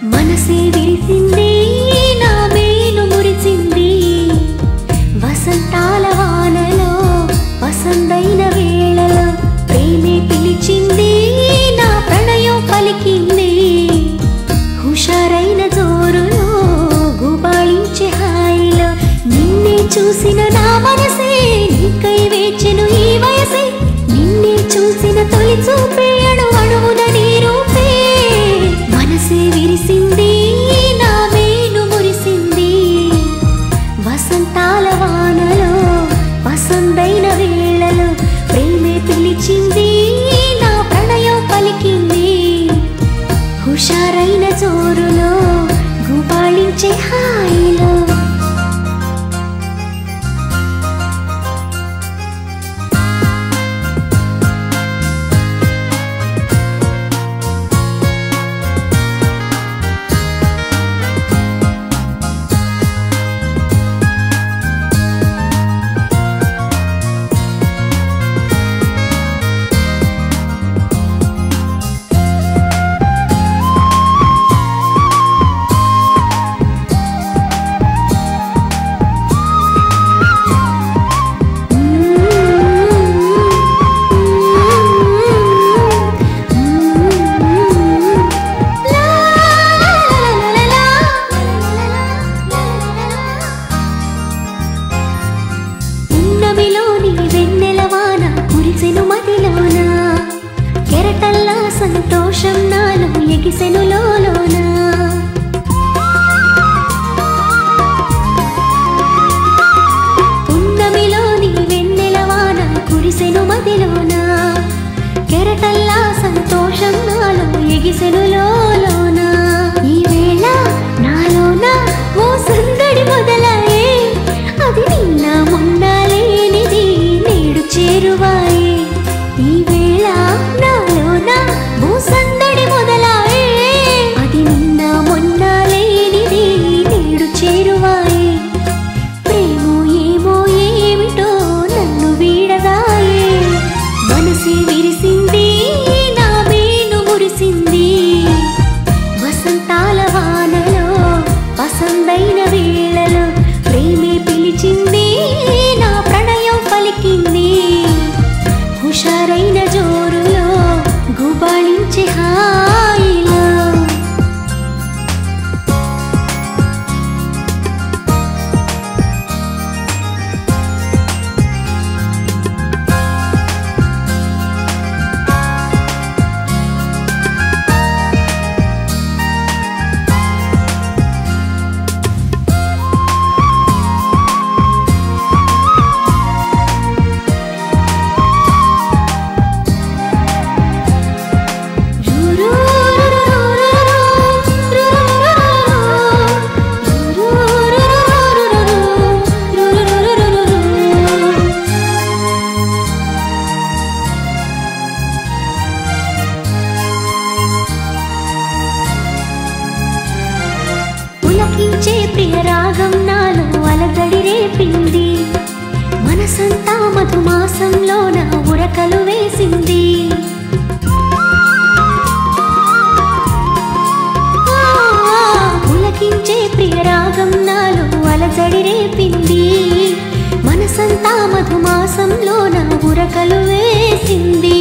మనసే విరిసింది నా మేను మురిసింది వసంతాల వానలో వసంతైన వేళలో ప్రేమే పిలిచింది నా ప్రణయం పలికింది హుషారైన జోరులో గుబాళించే హాయిలో నిన్నే చూసిన నా మనసే నీకై వేచెను ఈ వయసే నిన్నే చూసిన తొలి చూపే అణువణువున నీ రూపే మనసే విరిసింది నా మేను మురిసింది వసంతాల వానలో వసంతైన వేళలో ప్రేమే పిలిచింది నా ప్రణయం పలికింది హుషారైన జోరులో గుబాళించే హాయిలో సంతోషం నాలో ఎగిసెను లోలోన పున్నమిలోని వెన్నెలవాన కురిసెను మదిలోన కెరటల్లా సంతోషం నాలో ఎగిసెను లోలోన ఈ వేళ నాలోన ఓ సందడి మొదలాయే అది నిన్న మొన్న లేనిది నేడు చేరువాయే ఈ వేళ నాలోన ఓ సందడి మొదలాయే అది నిన్న మొన్న లేనిది నేడు చేరువాయే ప్రేమో ఏమో ఏమిటో నన్ను వీడదాయే మనసే విరిసింది నా మేను మురిసింది వసంతాల వానలో వసంతైన వేళలో ప్రేమే పిలిచింది నా ప్రణయం పలికింది హుషారైన జోరులో గుబాళించే హాయిలో పులకించే ప్రియ రాగం నాలో అలజడి రేపింది మనసంతా మధుమాసంలో నా ఉరకలు వేసింది పులకించే ప్రియ రాగం నాలో అలజడి రేపింది మనసంతా మధుమాసంలో నా ఉరకలు వేసింది